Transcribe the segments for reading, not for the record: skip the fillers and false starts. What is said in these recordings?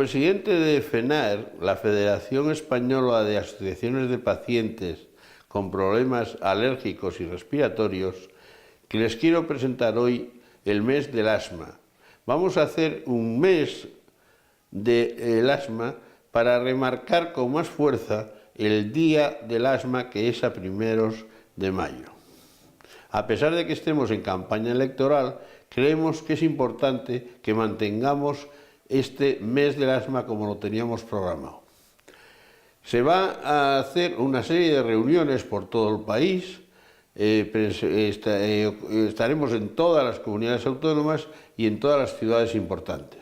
presidente de FENAER, la Federación Española de Asociaciones de Pacientes con Problemas Alérgicos y Respiratorios, que les quiero presentar hoy el mes del asma. Vamos a hacer un mes del asma para remarcar con más fuerza el Día del Asma, que es a 1 de mayo. A pesar de que estemos en campaña electoral, creemos que es importante que mantengamos este mes del asma como lo teníamos programado. Se va a hacer una serie de reuniones por todo el país, estaremos en todas las comunidades autónomas y en todas las ciudades importantes.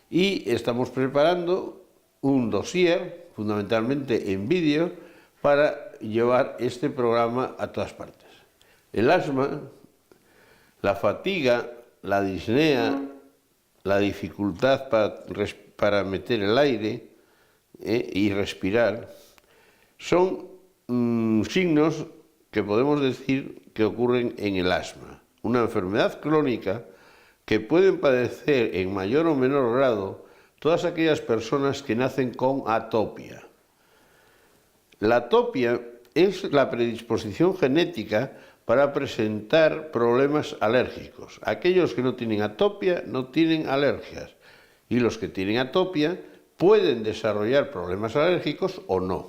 Y estamos preparando un dossier, fundamentalmente en vídeo, para llevar este programa a todas partes. El asma, la fatiga, la disnea, la dificultad para meter el aire y respirar, son signos que podemos decir que ocurren en el asma, una enfermedad crónica que pueden padecer en mayor o menor grado todas aquellas personas que nacen con atopia. La atopia es la predisposición genética para presentar problemas alérgicos. Aquellos que no tienen atopia no tienen alergias, y los que tienen atopia pueden desarrollar problemas alérgicos o no,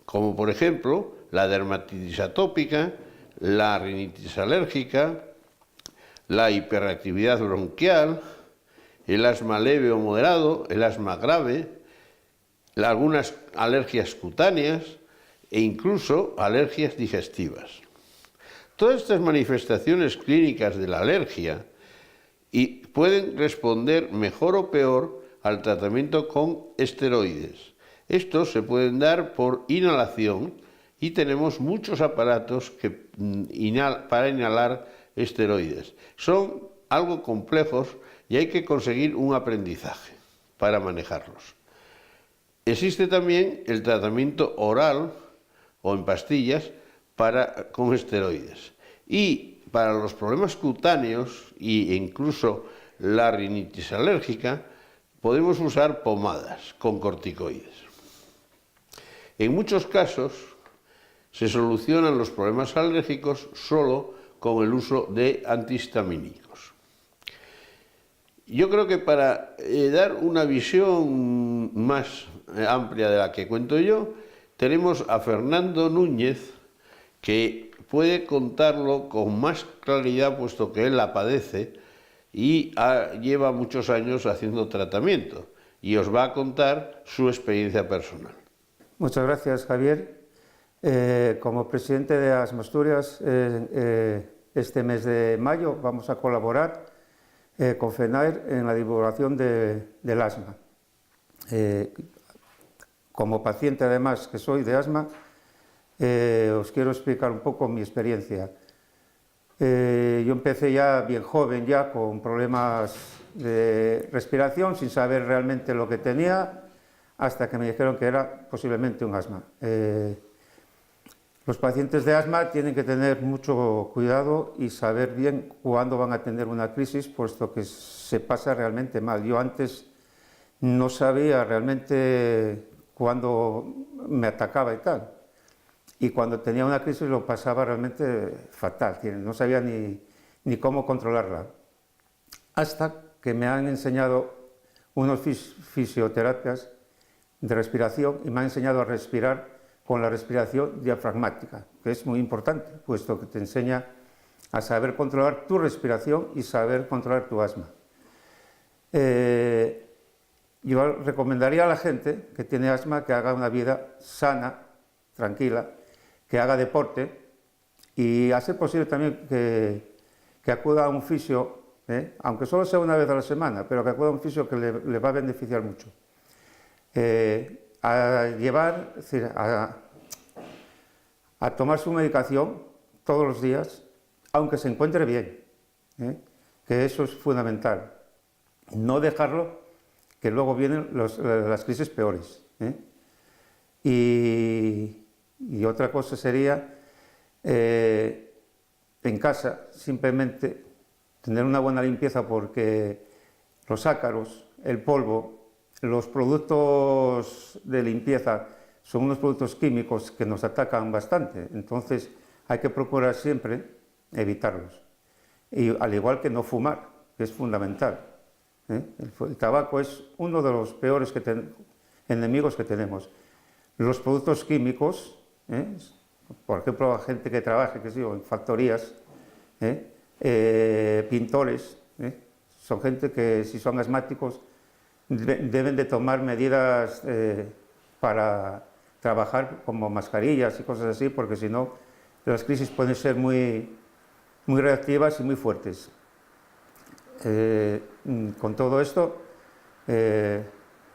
como por ejemplo la dermatitis atópica, la rinitis alérgica, la hiperactividad bronquial, el asma leve o moderado, el asma grave, algunas alergias cutáneas e incluso alergias digestivas. Todas estas manifestaciones clínicas de la alergia pueden responder mejor o peor al tratamiento con esteroides. Estos se pueden dar por inhalación y tenemos muchos aparatos para inhalar esteroides. Son algo complejos y hay que conseguir un aprendizaje para manejarlos. Existe también el tratamiento oral o en pastillas con esteroides. Y para los problemas cutáneos e incluso la rinitis alérgica, podemos usar pomadas con corticoides. En muchos casos se solucionan los problemas alérgicos solo con el uso de antihistamínicos. Yo creo que para dar una visión más amplia de la que cuento yo, tenemos a Fernando Núñez, que puede contarlo con más claridad, puesto que él la padece y lleva muchos años haciendo tratamiento, y os va a contar su experiencia personal. Muchas gracias, Javier. Como presidente de Asma Asturias, este mes de mayo vamos a colaborar con FENAER en la divulgación del asma. Como paciente, además, que soy de asma, os quiero explicar un poco mi experiencia. Yo empecé ya bien joven, ya con problemas de respiración, sin saber realmente lo que tenía, hasta que me dijeron que era posiblemente un asma. Los pacientes de asma tienen que tener mucho cuidado y saber bien cuándo van a tener una crisis, puesto que se pasa realmente mal. Yo antes no sabía realmente cuándo me atacaba y tal. Y cuando tenía una crisis lo pasaba realmente fatal, no sabía ni cómo controlarla. Hasta que me han enseñado unos fisioterapias de respiración y me han enseñado a respirar con la respiración diafragmática, que es muy importante, puesto que te enseña a saber controlar tu respiración y saber controlar tu asma. Yo recomendaría a la gente que tiene asma que haga una vida sana, tranquila, que haga deporte y, a ser posible, también que acuda a un fisio, aunque solo sea una vez a la semana, pero que acuda a un fisio que le va a beneficiar mucho. A tomar su medicación todos los días, aunque se encuentre bien, que eso es fundamental. No dejarlo, que luego vienen las crisis peores. Y otra cosa sería, en casa, simplemente tener una buena limpieza, porque los ácaros, el polvo, los productos de limpieza son unos productos químicos que nos atacan bastante, entonces hay que procurar siempre evitarlos. Y al igual que no fumar, que es fundamental. El tabaco es uno de los peores enemigos que tenemos. Los productos químicos, por ejemplo, la gente que trabaja en factorías, pintores, son gente que si son asmáticos deben de tomar medidas para trabajar como mascarillas y cosas así, porque si no las crisis pueden ser muy reactivas y muy fuertes. Con todo esto,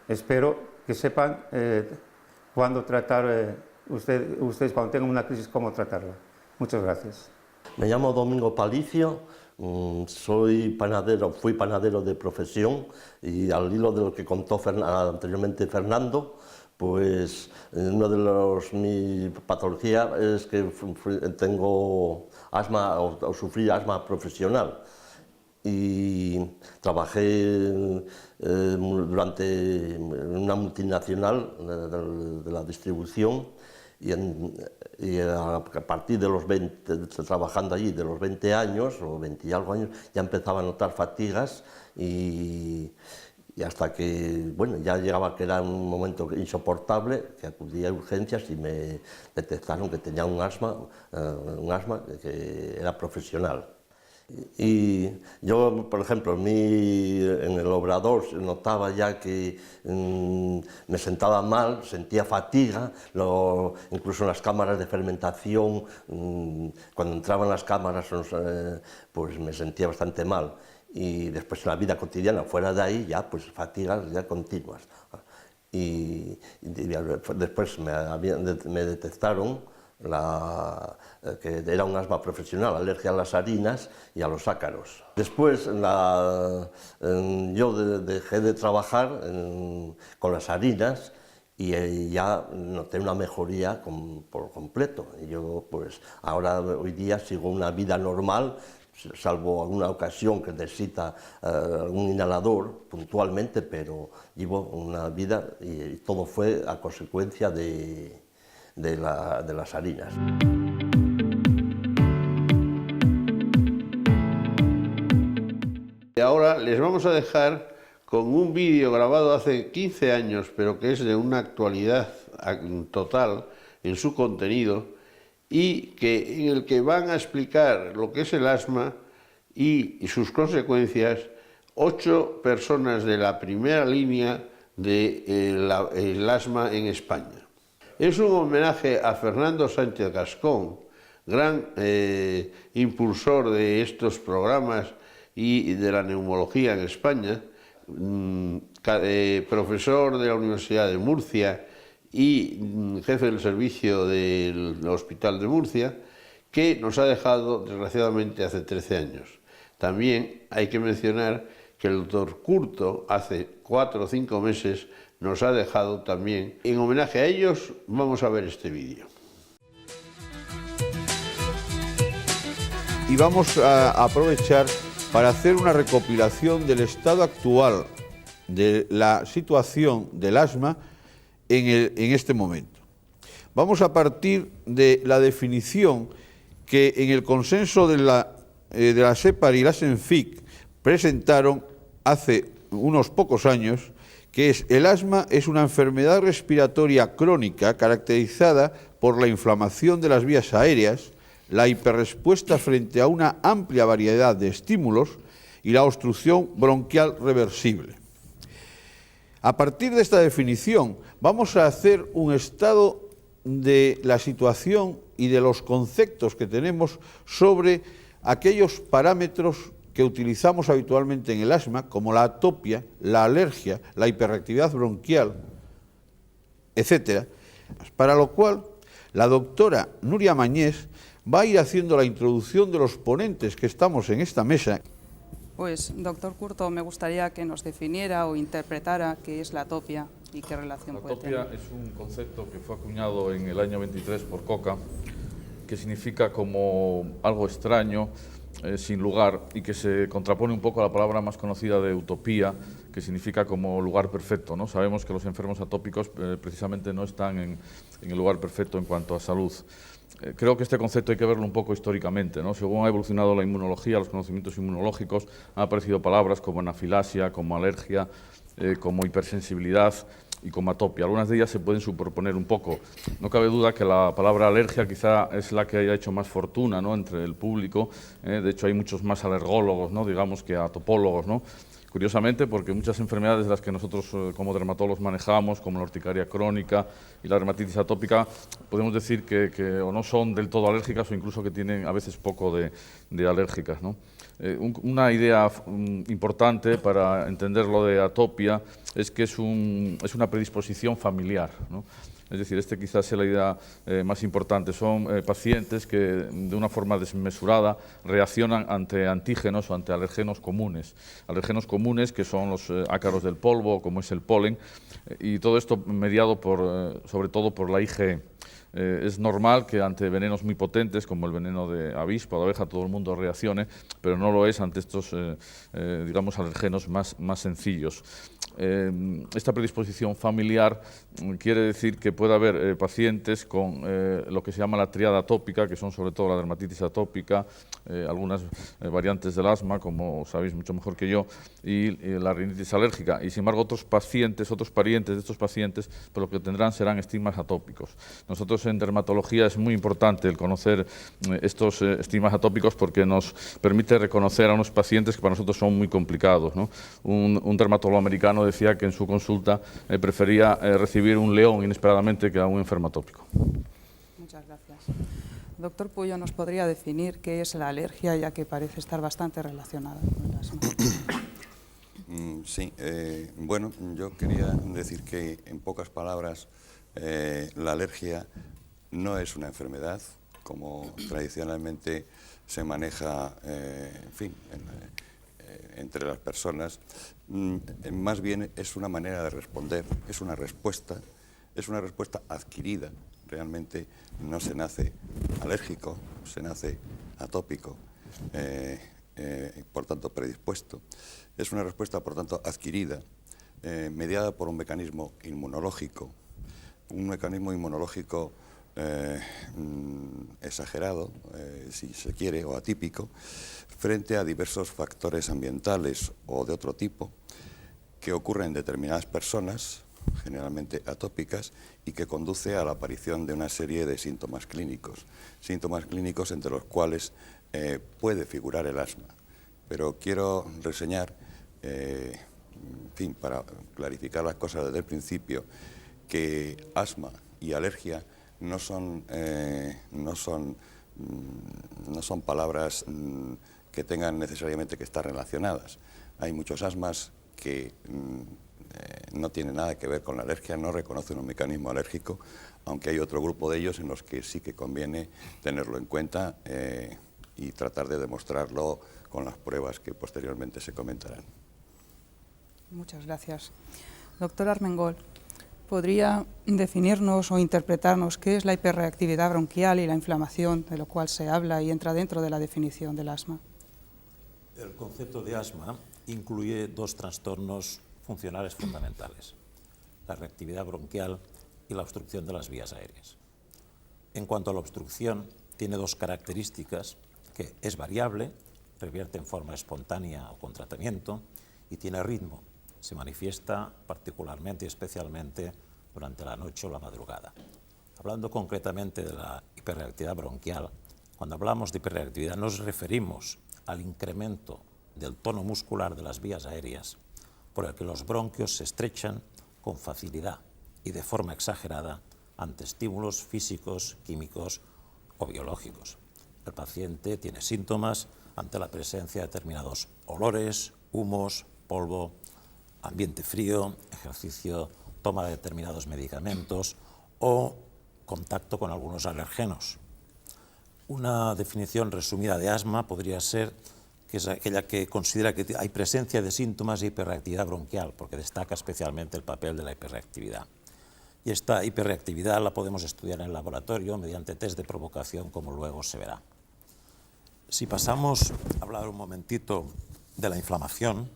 espero que sepan cuándo tratar, ustedes cuando tengan una crisis, cómo tratarla. Muchas gracias. Me llamo Domingo Palicio, soy panadero, fui panadero de profesión y al hilo de lo que contó anteriormente Fernando, pues una de mi patología es que tengo asma o sufrí asma profesional. Y trabajé durante una multinacional de la distribución y a partir de los 20, trabajando allí, de los 20 años o 20 y algo años, ya empezaba a notar fatigas y hasta que, bueno, ya llegaba que era un momento insoportable, que acudí a urgencias y me detectaron que tenía un asma que era profesional. Y yo, por ejemplo, en el obrador notaba ya que me sentaba mal, sentía fatiga, incluso en las cámaras de fermentación, cuando entraban las cámaras, pues me sentía bastante mal. Y después en la vida cotidiana, fuera de ahí, ya pues fatigas ya continuas. Y después me detectaron que era un asma profesional, alergia a las harinas y a los ácaros. Después yo dejé de trabajar con las harinas y ya noté una mejoría por completo. Y yo pues ahora hoy día sigo una vida normal, salvo alguna ocasión que necesita algún inhalador puntualmente, pero llevo una vida y todo fue a consecuencia de las harinas. Y ahora les vamos a dejar con un vídeo grabado hace 15 años, pero que es de una actualidad total en su contenido y en el que van a explicar lo que es el asma y sus consecuencias 8 personas de la primera línea del asma en España. Es un homenaje a Fernando Sánchez Gascón, gran impulsor de estos programas y de la neumología en España, profesor de la Universidad de Murcia y jefe del servicio del Hospital de Murcia, que nos ha dejado desgraciadamente hace 13 años. También hay que mencionar que el doctor Curto hace 4 o 5 meses nos ha dejado también. En homenaje a ellos vamos a ver este vídeo. Y vamos a aprovechar para hacer una recopilación del estado actual de la situación del asma en este momento. Vamos a partir de la definición que en el consenso de la SEPAR y la SENFIC presentaron hace unos pocos años, que es: el asma es una enfermedad respiratoria crónica caracterizada por la inflamación de las vías aéreas, la hiperrespuesta frente a una amplia variedad de estímulos y la obstrucción bronquial reversible. A partir de esta definición vamos a hacer un estado de la situación y de los conceptos que tenemos sobre aquellos parámetros que utilizamos habitualmente en el asma, como la atopia, la alergia, la hiperreactividad bronquial, etc. Para lo cual, la doctora Nuria Mañés va a ir haciendo la introducción de los ponentes que estamos en esta mesa. Pues, doctor Curto, me gustaría que nos definiera o interpretara qué es la atopia y qué relación puede tener. La atopia es un concepto que fue acuñado en el año 23 por Koch, que significa como algo extraño, sin lugar y que se contrapone un poco a la palabra más conocida de utopía, que significa como lugar perfecto, ¿no? Sabemos que los enfermos atópicos precisamente no están en el lugar perfecto en cuanto a salud. Creo que este concepto hay que verlo un poco históricamente, ¿no? Según ha evolucionado la inmunología, los conocimientos inmunológicos, han aparecido palabras como anafilasia, como alergia, como hipersensibilidad y como atopia. Algunas de ellas se pueden superponer un poco. No cabe duda que la palabra alergia quizá es la que haya hecho más fortuna, ¿no?, entre el público. De hecho, hay muchos más alergólogos, ¿no?, digamos, que atopólogos, ¿no? Curiosamente, porque muchas enfermedades de las que nosotros como dermatólogos manejamos, como la urticaria crónica y la dermatitis atópica, podemos decir que o no son del todo alérgicas o incluso que tienen a veces poco de alérgicas, ¿no? Una idea importante para entender lo de atopia es que es una predisposición familiar, ¿no? Es decir, quizás sea la idea más importante. Son pacientes que de una forma desmesurada reaccionan ante antígenos o ante alergenos comunes. Alergenos comunes que son los ácaros del polvo, como es el polen, y todo esto mediado sobre todo por la IgE. Es normal que ante venenos muy potentes, como el veneno de avispa o de abeja, todo el mundo reaccione, pero no lo es ante estos, digamos, alergenos más sencillos. Esta predisposición familiar quiere decir que puede haber pacientes con lo que se llama la tríada atópica, que son sobre todo la dermatitis atópica, algunas variantes del asma, como sabéis mucho mejor que yo, y la rinitis alérgica. Y sin embargo, otros parientes de estos pacientes, pues lo que tendrán serán estigmas atópicos. Nosotros en dermatología es muy importante el conocer estos estigmas atópicos porque nos permite reconocer a unos pacientes que para nosotros son muy complicados, ¿no? Un dermatólogo americano decía que en su consulta prefería recibir un león inesperadamente que a un enfermo atópico. Muchas gracias. Doctor Puyo, ¿nos podría definir qué es la alergia, ya que parece estar bastante relacionada con el asma? Sí, bueno, yo quería decir que en pocas palabras la alergia no es una enfermedad, como tradicionalmente se maneja, en fin, entre las personas. Más bien es una manera de responder, es una respuesta adquirida. Realmente no se nace alérgico, se nace atópico, por tanto predispuesto. Es una respuesta, por tanto, adquirida, mediada por un mecanismo inmunológico exagerado, si se quiere, o atípico, frente a diversos factores ambientales o de otro tipo que ocurren en determinadas personas, generalmente atópicas, y que conduce a la aparición de una serie de síntomas clínicos entre los cuales puede figurar el asma. Pero quiero reseñar, en fin, para clarificar las cosas desde el principio, que asma y alergia no son palabras que tengan necesariamente que estar relacionadas. Hay muchos asmas que no tienen nada que ver con la alergia, no reconocen un mecanismo alérgico, aunque hay otro grupo de ellos en los que sí que conviene tenerlo en cuenta y tratar de demostrarlo con las pruebas que posteriormente se comentarán. Muchas gracias. Doctor Armengol, ¿podría definirnos o interpretarnos qué es la hiperreactividad bronquial y la inflamación, de lo cual se habla y entra dentro de la definición del asma? El concepto de asma incluye dos trastornos funcionales fundamentales: la reactividad bronquial y la obstrucción de las vías aéreas. En cuanto a la obstrucción, tiene dos características: que es variable, revierte en forma espontánea o con tratamiento, y tiene ritmo, se manifiesta particularmente y especialmente durante la noche o la madrugada. Hablando concretamente de la hiperreactividad bronquial, cuando hablamos de hiperreactividad nos referimos al incremento del tono muscular de las vías aéreas, por el que los bronquios se estrechan con facilidad y de forma exagerada ante estímulos físicos, químicos o biológicos. El paciente tiene síntomas ante la presencia de determinados olores, humos, polvo, ambiente frío, ejercicio, toma de determinados medicamentos o contacto con algunos alergenos. Una definición resumida de asma podría ser que es aquella que considera que hay presencia de síntomas de hiperreactividad bronquial, porque destaca especialmente el papel de la hiperreactividad. Y esta hiperreactividad la podemos estudiar en el laboratorio mediante test de provocación, como luego se verá. Si pasamos a hablar un momentito de la inflamación,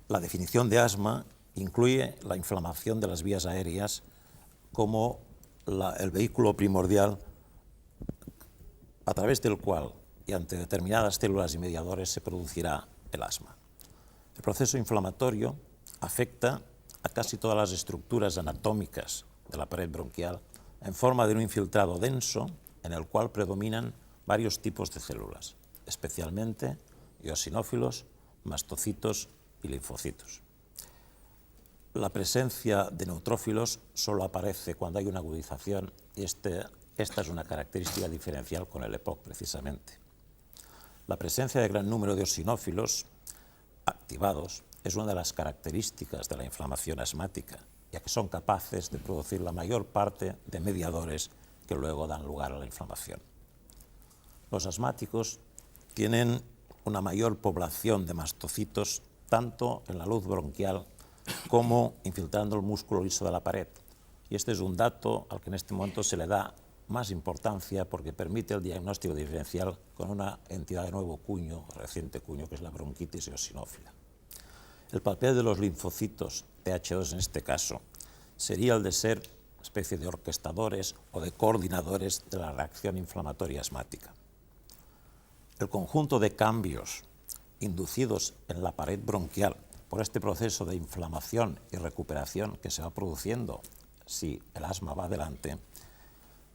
la definición de asma incluye la inflamación de las vías aéreas como el vehículo primordial a través del cual y ante determinadas células y mediadores se producirá el asma. El proceso inflamatorio afecta a casi todas las estructuras anatómicas de la pared bronquial en forma de un infiltrado denso en el cual predominan varios tipos de células, especialmente eosinófilos, mastocitos y linfocitos. La presencia de neutrófilos solo aparece cuando hay una agudización y esta es una característica diferencial con el EPOC precisamente. La presencia de gran número de eosinófilos activados es una de las características de la inflamación asmática, ya que son capaces de producir la mayor parte de mediadores que luego dan lugar a la inflamación. Los asmáticos tienen una mayor población de mastocitos tanto en la luz bronquial como infiltrando el músculo liso de la pared. Y este es un dato al que en este momento se le da más importancia porque permite el diagnóstico diferencial con una entidad de nuevo cuño, reciente cuño, que es la bronquitis eosinófila. El papel de los linfocitos TH2 en este caso sería el de ser una especie de orquestadores o de coordinadores de la reacción inflamatoria asmática. El conjunto de cambios inducidos en la pared bronquial por este proceso de inflamación y recuperación que se va produciendo si el asma va adelante,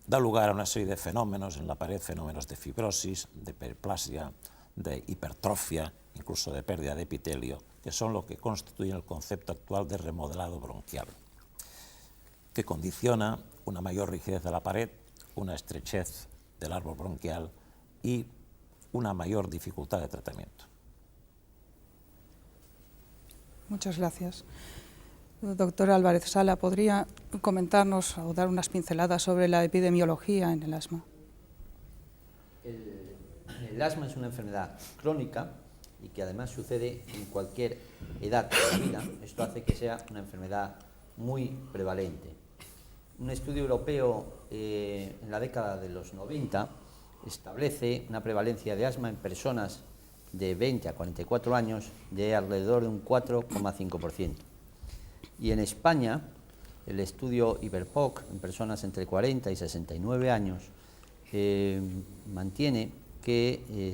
da lugar a una serie de fenómenos en la pared, fenómenos de fibrosis, de periplasia, de hipertrofia, incluso de pérdida de epitelio, que son lo que constituyen el concepto actual de remodelado bronquial, que condiciona una mayor rigidez de la pared, una estrechez del árbol bronquial y una mayor dificultad de tratamiento. Muchas gracias. Doctor Álvarez Sala, ¿podría comentarnos o dar unas pinceladas sobre la epidemiología en el asma? El asma es una enfermedad crónica y que además sucede en cualquier edad de la vida. Esto hace que sea una enfermedad muy prevalente. Un estudio europeo en la década de los 90 establece una prevalencia de asma en personas de 20 a 44 años de alrededor de un 4,5%. Y en España, el estudio IBERPOC en personas entre 40 y 69 años mantiene que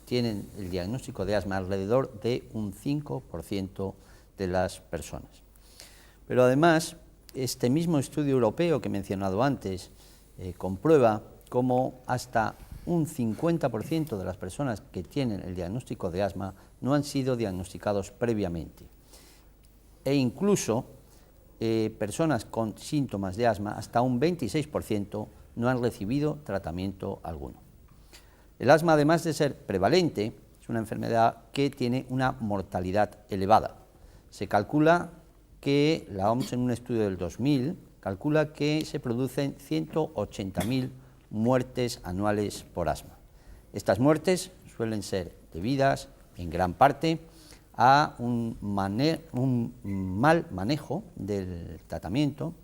tienen el diagnóstico de asma alrededor de un 5% de las personas. Pero además, este mismo estudio europeo que he mencionado antes comprueba cómo hasta un 50% de las personas que tienen el diagnóstico de asma no han sido diagnosticados previamente. E incluso personas con síntomas de asma, hasta un 26% no han recibido tratamiento alguno. El asma, además de ser prevalente, es una enfermedad que tiene una mortalidad elevada. Se calcula que, la OMS en un estudio del 2000, calcula que se producen 180.000 muertes anuales por asma. Estas muertes suelen ser debidas, en gran parte, a un mal manejo del tratamiento,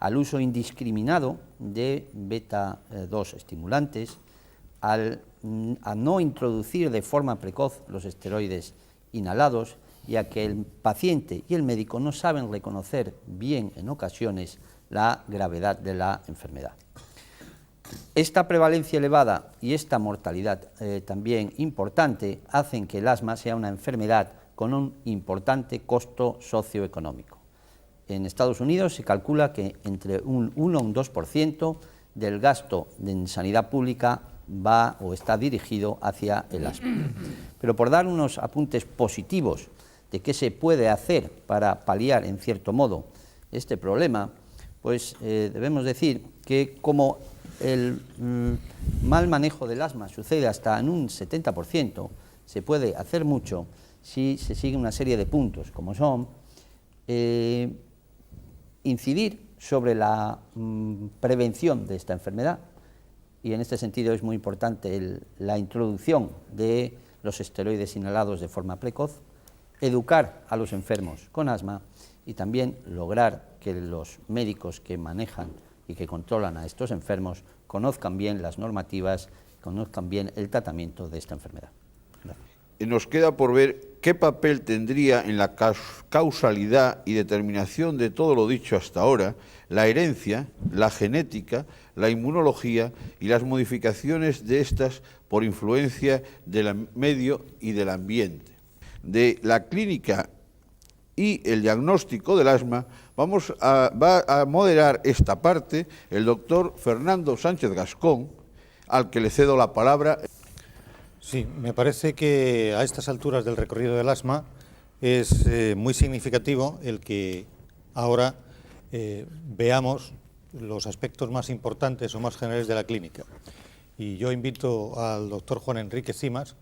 al uso indiscriminado de beta-2 estimulantes, a no introducir de forma precoz los esteroides inhalados y a que el paciente y el médico no saben reconocer bien en ocasiones la gravedad de la enfermedad. Esta prevalencia elevada y esta mortalidad también importante hacen que el asma sea una enfermedad con un importante costo socioeconómico. En Estados Unidos se calcula que entre un 1 y un 2% del gasto en sanidad pública va o está dirigido hacia el asma. Pero por dar unos apuntes positivos de qué se puede hacer para paliar, en cierto modo, este problema, pues debemos decir que como el mal manejo del asma sucede hasta en un 70%, se puede hacer mucho si se sigue una serie de puntos, como son incidir sobre la prevención de esta enfermedad, y en este sentido es muy importante la introducción de los esteroides inhalados de forma precoz, educar a los enfermos con asma y también lograr que los médicos que manejan y que controlan a estos enfermos conozcan bien las normativas conozcan bien el tratamiento de esta enfermedad. Gracias. Nos queda por ver qué papel tendría en la causalidad y determinación de todo lo dicho hasta ahora la herencia, la genética, la inmunología y las modificaciones de estas por influencia del medio y del ambiente. De la clínica y el diagnóstico del asma va a moderar esta parte el doctor Fernando Sánchez Gascón, al que le cedo la palabra. Sí, me parece que a estas alturas del recorrido del asma es muy significativo el que ahora veamos los aspectos más importantes o más generales de la clínica. Y yo invito al doctor Juan Enrique Cimas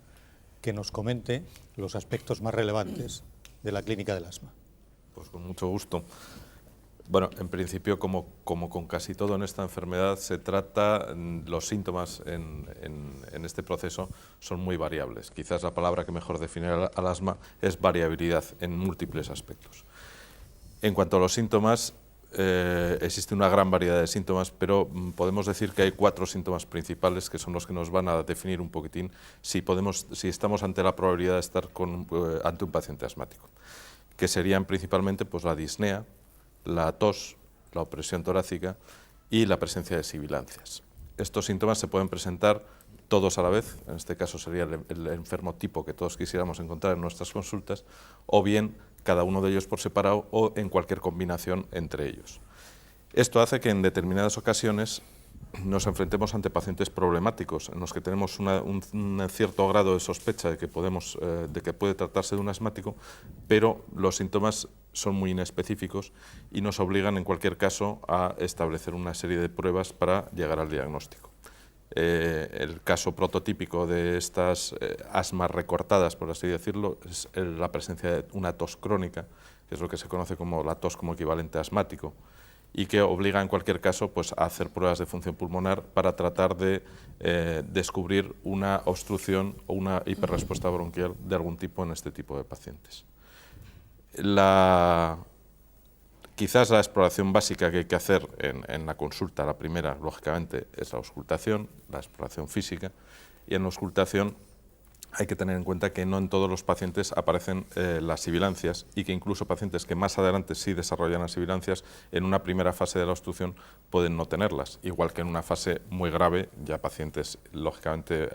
que nos comente los aspectos más relevantes de la clínica del asma. Pues con mucho gusto. Bueno, en principio, como con casi todo en esta enfermedad, se trata, los síntomas en este proceso son muy variables. Quizás la palabra que mejor define al asma es variabilidad en múltiples aspectos. En cuanto a los síntomas, existe una gran variedad de síntomas, pero podemos decir que hay 4 síntomas principales que son los que nos van a definir un poquitín si estamos ante la probabilidad de estar ante un paciente asmático, que serían principalmente pues, la disnea, la tos, la opresión torácica y la presencia de sibilancias. Estos síntomas se pueden presentar todos a la vez, en este caso sería el enfermo tipo que todos quisiéramos encontrar en nuestras consultas, o bien cada uno de ellos por separado o en cualquier combinación entre ellos. Esto hace que en determinadas ocasiones nos enfrentemos ante pacientes problemáticos en los que tenemos un cierto grado de sospecha de que puede tratarse de un asmático, pero los síntomas son muy inespecíficos y nos obligan en cualquier caso a establecer una serie de pruebas para llegar al diagnóstico. El caso prototípico de estas asmas recortadas, por así decirlo, es la presencia de una tos crónica, que es lo que se conoce como la tos como equivalente asmático, y que obliga en cualquier caso pues, a hacer pruebas de función pulmonar para tratar de descubrir una obstrucción o una hiperrespuesta bronquial de algún tipo en este tipo de pacientes. Quizás la exploración básica que hay que hacer en la consulta, la primera, lógicamente, es la auscultación, la exploración física, y en la auscultación hay que tener en cuenta que no en todos los pacientes aparecen las sibilancias y que incluso pacientes que más adelante sí desarrollan las sibilancias, en una primera fase de la obstrucción pueden no tenerlas, igual que en una fase muy grave, ya pacientes, lógicamente,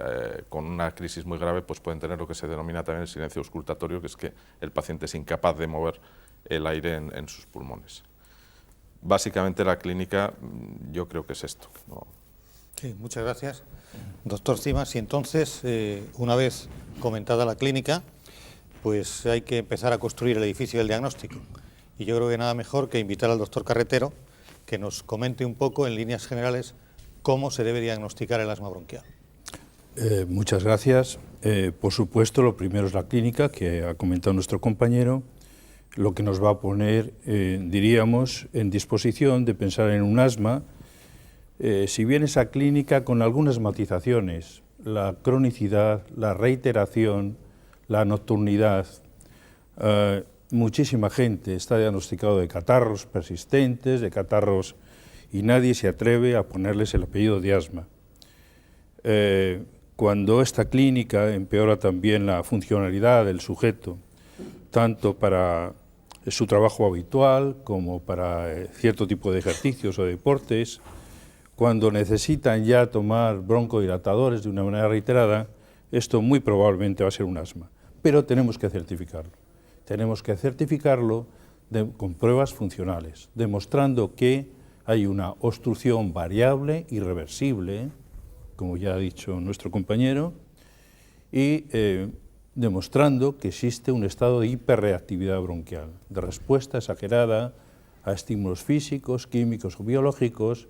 con una crisis muy grave, pues pueden tener lo que se denomina también el silencio auscultatorio, que es que el paciente es incapaz de mover el aire en sus pulmones. Básicamente la clínica yo creo que es esto, ¿no? Sí, muchas gracias, doctor Cimas. Y entonces, una vez comentada la clínica, pues hay que empezar a construir el edificio del diagnóstico. Y yo creo que nada mejor que invitar al doctor Carretero que nos comente un poco en líneas generales cómo se debe diagnosticar el asma bronquial. Muchas gracias. Por supuesto, lo primero es la clínica, que ha comentado nuestro compañero, lo que nos va a poner, diríamos, en disposición de pensar en un asma, si bien esa clínica con algunas matizaciones, la cronicidad, la reiteración, la nocturnidad. Muchísima gente está diagnosticado de catarros persistentes, de catarros, y nadie se atreve a ponerles el apellido de asma. Cuando esta clínica empeora también la funcionalidad del sujeto, tanto para su trabajo habitual como para cierto tipo de ejercicios o deportes, cuando necesitan ya tomar broncodilatadores de una manera reiterada, esto muy probablemente va a ser un asma. Pero tenemos que certificarlo. Tenemos que certificarlo con pruebas funcionales, demostrando que hay una obstrucción variable, irreversible, como ya ha dicho nuestro compañero, y demostrando que existe un estado de hiperreactividad bronquial, de respuesta exagerada a estímulos físicos, químicos o biológicos,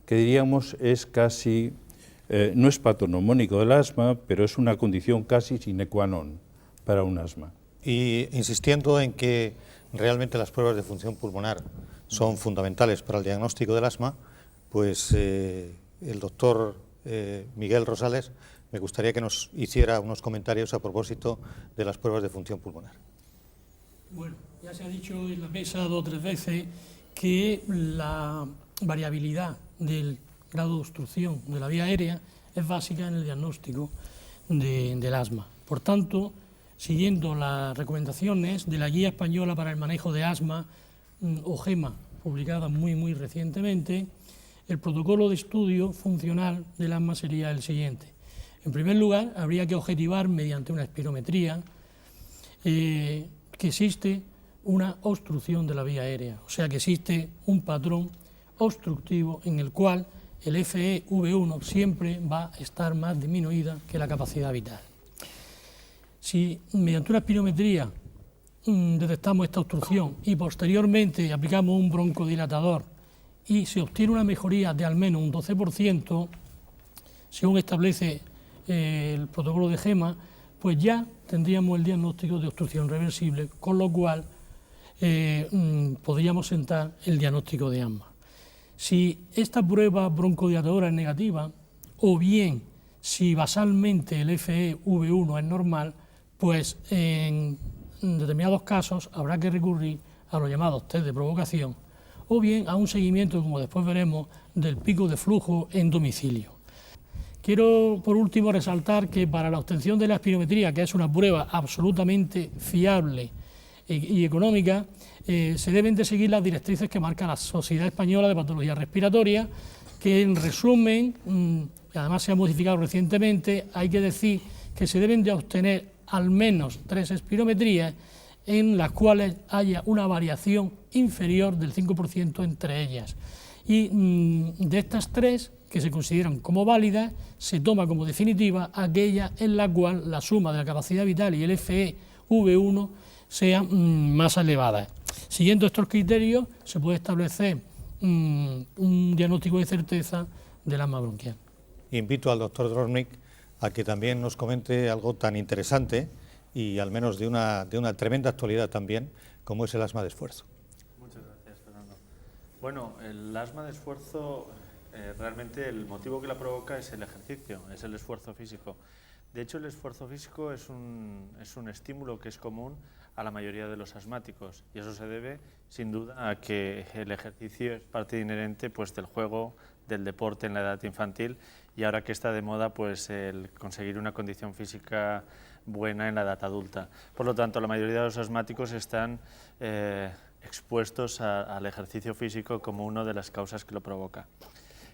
que diríamos es casi, no es patognomónico del asma, pero es una condición casi sine qua non para un asma. Y insistiendo en que realmente las pruebas de función pulmonar son fundamentales para el diagnóstico del asma, pues el doctor Miguel Rosales me gustaría que nos hiciera unos comentarios a propósito de las pruebas de función pulmonar. Bueno, ya se ha dicho en la mesa 2 o 3 veces que la variabilidad del grado de obstrucción de la vía aérea es básica en el diagnóstico del asma. Por tanto, siguiendo las recomendaciones de la Guía Española para el Manejo de Asma, o GEMA, publicada muy recientemente, el protocolo de estudio funcional del asma sería el siguiente. En primer lugar, habría que objetivar mediante una espirometría que existe una obstrucción de la vía aérea, o sea que existe un patrón obstructivo en el cual el FEV1 siempre va a estar más disminuida que la capacidad vital. Si mediante una espirometría detectamos esta obstrucción y posteriormente aplicamos un broncodilatador y se obtiene una mejoría de al menos un 12%, según establece el protocolo de GEMA, pues ya tendríamos el diagnóstico de obstrucción reversible, con lo cual podríamos sentar el diagnóstico de asma. Si esta prueba broncodilatadora es negativa, o bien si basalmente el FEV1 es normal, pues en determinados casos habrá que recurrir a los llamados test de provocación, o bien a un seguimiento, como después veremos, del pico de flujo en domicilio. Quiero, por último, resaltar que para la obtención de la espirometría, que es una prueba absolutamente fiable y económica, se deben de seguir las directrices que marca la Sociedad Española de Patología Respiratoria, que en resumen, además se ha modificado recientemente, hay que decir que se deben de obtener al menos 3 espirometrías en las cuales haya una variación inferior del 5% entre ellas. Y de estas 3, que se consideran como válidas, se toma como definitiva aquella en la cual la suma de la capacidad vital y el FEV1 sean más elevadas. Siguiendo estos criterios, se puede establecer un diagnóstico de certeza del asma bronquial. Invito al doctor Drobnik a que también nos comente algo tan interesante y al menos de una tremenda actualidad también, como es el asma de esfuerzo. Muchas gracias, Fernando. Bueno, el asma de esfuerzo, realmente el motivo que la provoca es el ejercicio, es el esfuerzo físico. De hecho, el esfuerzo físico es un estímulo que es común a la mayoría de los asmáticos, y eso se debe, sin duda, a que el ejercicio es parte inherente pues, del juego, del deporte en la edad infantil, y ahora que está de moda, pues el conseguir una condición física buena en la edad adulta. Por lo tanto, la mayoría de los asmáticos están expuestos al ejercicio físico como una de las causas que lo provoca.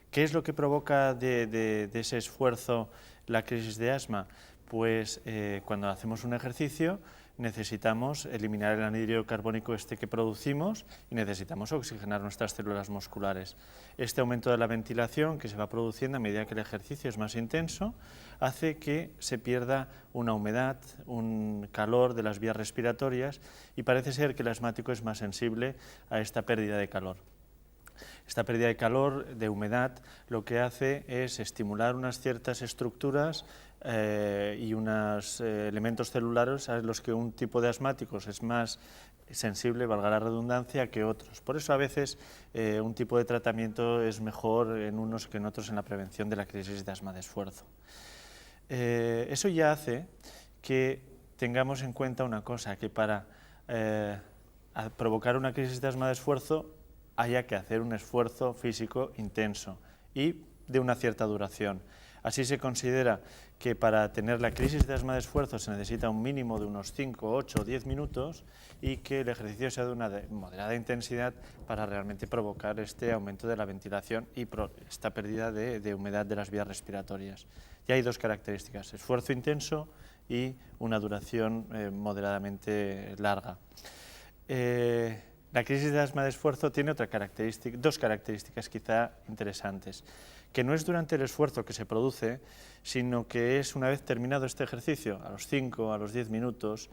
¿Qué es lo que provoca de ese esfuerzo la crisis de asma? Pues cuando hacemos un ejercicio necesitamos eliminar el anhídrido carbónico que producimos y necesitamos oxigenar nuestras células musculares. Este aumento de la ventilación que se va produciendo a medida que el ejercicio es más intenso hace que se pierda una humedad, un calor de las vías respiratorias, y parece ser que el asmático es más sensible a esta pérdida de calor. Esta pérdida de calor, de humedad, lo que hace es estimular unas ciertas estructuras y unos elementos celulares a los que un tipo de asmáticos es más sensible, valga la redundancia, que otros. Por eso a veces un tipo de tratamiento es mejor en unos que en otros en la prevención de la crisis de asma de esfuerzo. Eso ya hace que tengamos en cuenta una cosa, que para provocar una crisis de asma de esfuerzo haya que hacer un esfuerzo físico intenso y de una cierta duración. Así se considera que para tener la crisis de asma de esfuerzo se necesita un mínimo de unos 5, 8 o 10 minutos y que el ejercicio sea de una moderada intensidad para realmente provocar este aumento de la ventilación y esta pérdida de humedad de las vías respiratorias. Y hay 2 características: esfuerzo intenso y una duración moderadamente larga. La crisis de asma de esfuerzo tiene 2 características quizá interesantes, que no es durante el esfuerzo que se produce, sino que es una vez terminado este ejercicio, a los 5, a los 10 minutos,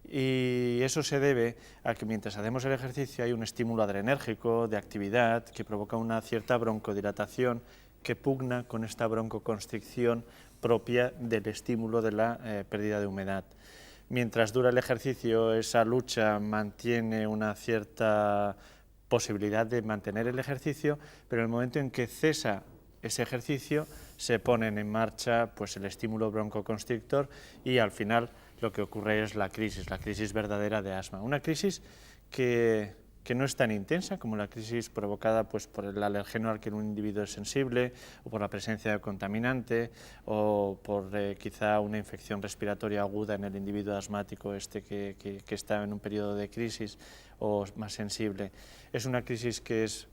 y eso se debe a que mientras hacemos el ejercicio hay un estímulo adrenérgico, de actividad, que provoca una cierta broncodilatación que pugna con esta broncoconstricción propia del estímulo de la pérdida de humedad. Mientras dura el ejercicio, esa lucha mantiene una cierta posibilidad de mantener el ejercicio, pero en el momento en que cesa ese ejercicio, se ponen en marcha pues, el estímulo broncoconstrictor y al final lo que ocurre es la crisis verdadera de asma. Una crisis que que no es tan intensa como la crisis provocada pues, por el alergeno al que un individuo es sensible, o por la presencia de contaminante, o por quizá una infección respiratoria aguda en el individuo asmático que está en un periodo de crisis o más sensible. Es una crisis que es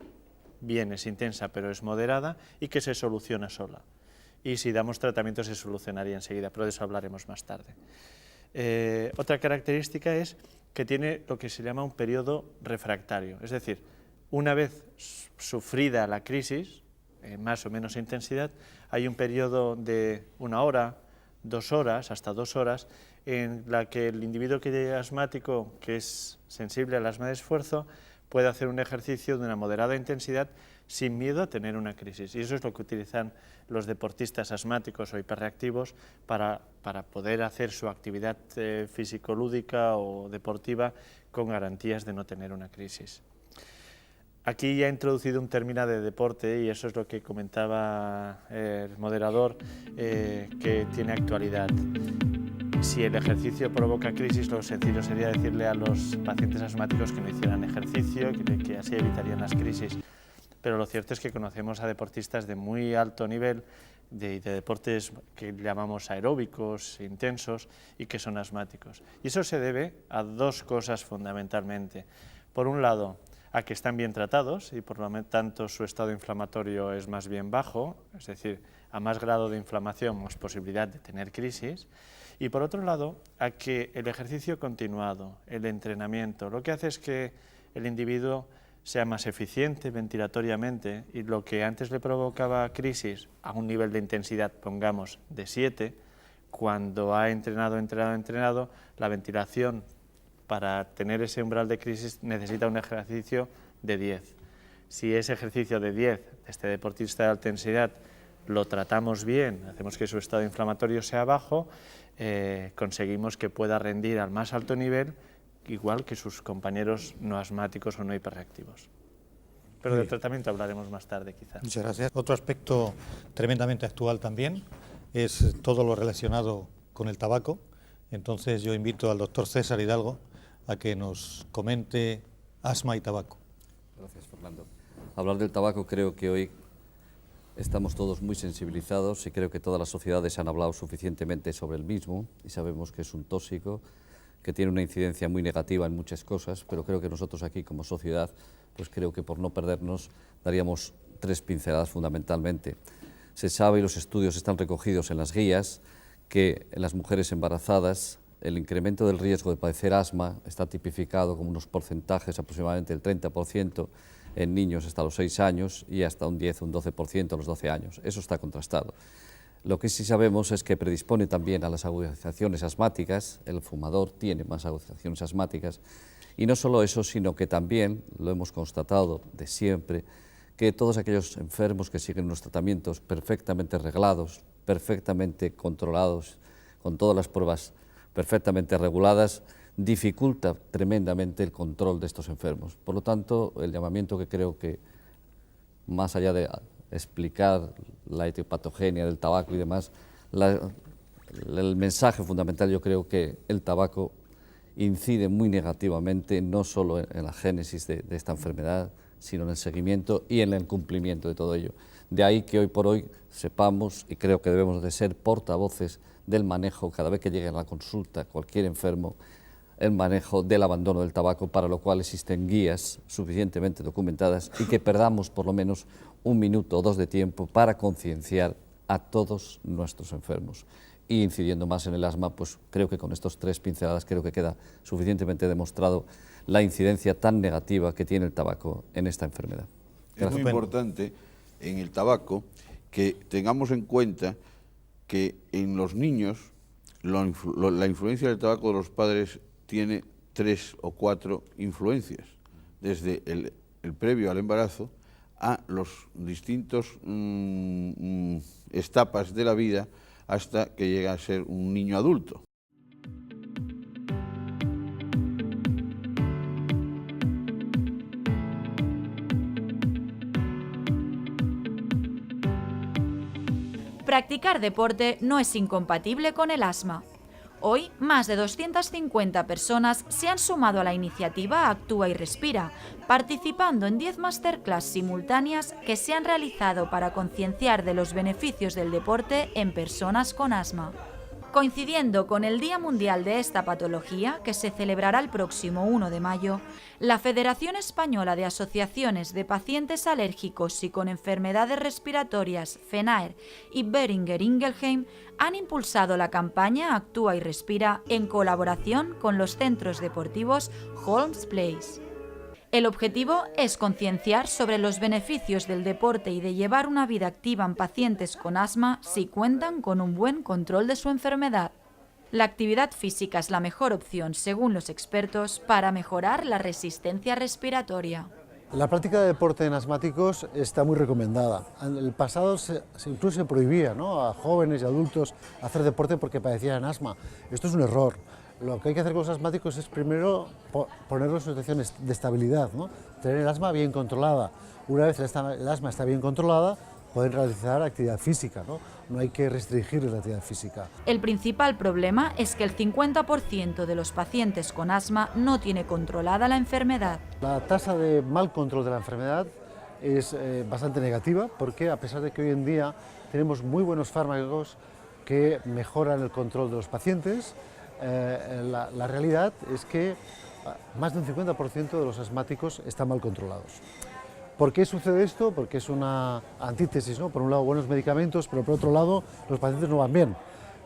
intensa, pero es moderada y que se soluciona sola. Y si damos tratamiento se solucionaría enseguida, pero de eso hablaremos más tarde. Otra característica es que tiene lo que se llama un periodo refractario, es decir, una vez sufrida la crisis, más o menos intensidad, hay un periodo de 1 hora, 2 horas, hasta 2 horas, en la que el individuo asmático que es sensible al asma de esfuerzo puede hacer un ejercicio de una moderada intensidad sin miedo a tener una crisis. Y eso es lo que utilizan los deportistas asmáticos o hiperreactivos para poder hacer su actividad físico-lúdica o deportiva con garantías de no tener una crisis. Aquí ya he introducido un término de deporte y eso es lo que comentaba el moderador, que tiene actualidad. Si el ejercicio provoca crisis, lo sencillo sería decirle a los pacientes asmáticos que no hicieran ejercicio, que así evitarían las crisis. Pero lo cierto es que conocemos a deportistas de muy alto nivel, de deportes que llamamos aeróbicos, intensos, y que son asmáticos. Y eso se debe a 2 cosas fundamentalmente. Por un lado, a que están bien tratados y por lo tanto su estado inflamatorio es más bien bajo, es decir, a más grado de inflamación más posibilidad de tener crisis. Y por otro lado, a que el ejercicio continuado, el entrenamiento, lo que hace es que el individuo sea más eficiente ventilatoriamente y lo que antes le provocaba crisis a un nivel de intensidad, pongamos, de 7, cuando ha entrenado, la ventilación para tener ese umbral de crisis necesita un ejercicio de 10. Si ese ejercicio de 10 de este deportista de alta intensidad lo tratamos bien, hacemos que su estado inflamatorio sea bajo, conseguimos que pueda rendir al más alto nivel igual que sus compañeros no asmáticos o no hiperreactivos. Pero del tratamiento hablaremos más tarde, quizás. Muchas gracias. Otro aspecto tremendamente actual también es todo lo relacionado con el tabaco. Entonces yo invito al doctor César Hidalgo a que nos comente asma y tabaco. Gracias, Fernando. Hablar del tabaco, creo que hoy estamos todos muy sensibilizados y creo que todas las sociedades han hablado suficientemente sobre el mismo y sabemos que es un tóxico, que tiene una incidencia muy negativa en muchas cosas, pero creo que nosotros aquí como sociedad, pues creo que por no perdernos daríamos 3 pinceladas fundamentalmente. Se sabe y los estudios están recogidos en las guías que en las mujeres embarazadas el incremento del riesgo de padecer asma está tipificado como unos porcentajes aproximadamente el 30% en niños hasta los 6 años y hasta un 10 o un 12% a los 12 años. Eso está contrastado. Lo que sí sabemos es que predispone también a las agudizaciones asmáticas, el fumador tiene más agudizaciones asmáticas, y no solo eso, sino que también, lo hemos constatado de siempre, que todos aquellos enfermos que siguen unos tratamientos perfectamente reglados, perfectamente controlados, con todas las pruebas perfectamente reguladas, dificulta tremendamente el control de estos enfermos. Por lo tanto, el llamamiento que creo que, más allá de explicar la etiopatogenia del tabaco y demás, el mensaje fundamental, yo creo que el tabaco incide muy negativamente no solo en la génesis de esta enfermedad, sino en el seguimiento y en el cumplimiento de todo ello. De ahí que hoy por hoy sepamos, y creo que debemos de ser portavoces del manejo, cada vez que llegue a la consulta cualquier enfermo, el manejo del abandono del tabaco, para lo cual existen guías suficientemente documentadas y que perdamos por lo menos 1 minuto o 2 de tiempo para concienciar a todos nuestros enfermos. Y incidiendo más en el asma, pues creo que con estos 3 pinceladas creo que queda suficientemente demostrado la incidencia tan negativa que tiene el tabaco en esta enfermedad. Es muy importante en el tabaco que tengamos en cuenta que en los niños la influencia del tabaco de los padres tiene 3 o 4 influencias, desde el previo al embarazo a los distintos etapas de la vida hasta que llega a ser un niño adulto. Practicar deporte no es incompatible con el asma. Hoy, más de 250 personas se han sumado a la iniciativa Actúa y Respira, participando en 10 masterclass simultáneas que se han realizado para concienciar de los beneficios del deporte en personas con asma. Coincidiendo con el Día Mundial de esta patología, que se celebrará el próximo 1 de mayo, la Federación Española de Asociaciones de Pacientes Alérgicos y con Enfermedades Respiratorias, FENAER y Boehringer Ingelheim han impulsado la campaña Actúa y Respira en colaboración con los centros deportivos Holmes Place. El objetivo es concienciar sobre los beneficios del deporte y de llevar una vida activa en pacientes con asma si cuentan con un buen control de su enfermedad. La actividad física es la mejor opción, según los expertos, para mejorar la resistencia respiratoria. La práctica de deporte en asmáticos está muy recomendada. En el pasado incluso se prohibía, ¿no?, a jóvenes y adultos hacer deporte porque padecían asma. Esto es un error. Lo que hay que hacer con los asmáticos es primero ponerlos en situaciones de estabilidad, ¿no?, tener el asma bien controlada. Una vez el asma está bien controlada, pueden realizar actividad física, no hay que restringir la actividad física. El principal problema es que el 50% de los pacientes con asma no tiene controlada la enfermedad. La tasa de mal control de la enfermedad es bastante negativa porque a pesar de que hoy en día tenemos muy buenos fármacos que mejoran el control de los pacientes, la realidad es que más de un 50% de los asmáticos están mal controlados. ¿Por qué sucede esto? Porque es una antítesis, ¿no? Por un lado buenos medicamentos, pero por otro lado los pacientes no van bien.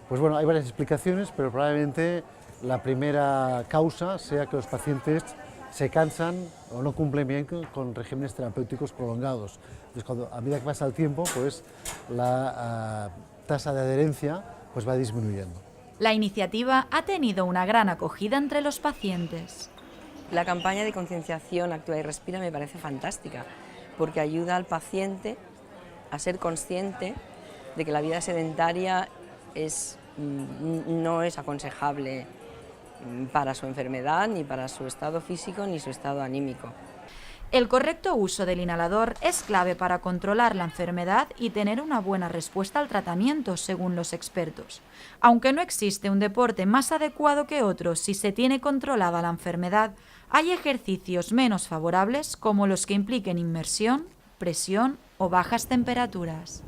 Pues bueno, hay varias explicaciones, pero probablemente la primera causa sea que los pacientes se cansan o no cumplen bien con regímenes terapéuticos prolongados. Entonces, a medida que pasa el tiempo, pues la tasa de adherencia pues va disminuyendo. La iniciativa ha tenido una gran acogida entre los pacientes. La campaña de concienciación Actúa y Respira me parece fantástica, porque ayuda al paciente a ser consciente de que la vida sedentaria no es aconsejable para su enfermedad, ni para su estado físico, ni su estado anímico. El correcto uso del inhalador es clave para controlar la enfermedad y tener una buena respuesta al tratamiento, según los expertos. Aunque no existe un deporte más adecuado que otro si se tiene controlada la enfermedad, hay ejercicios menos favorables como los que impliquen inmersión, presión o bajas temperaturas.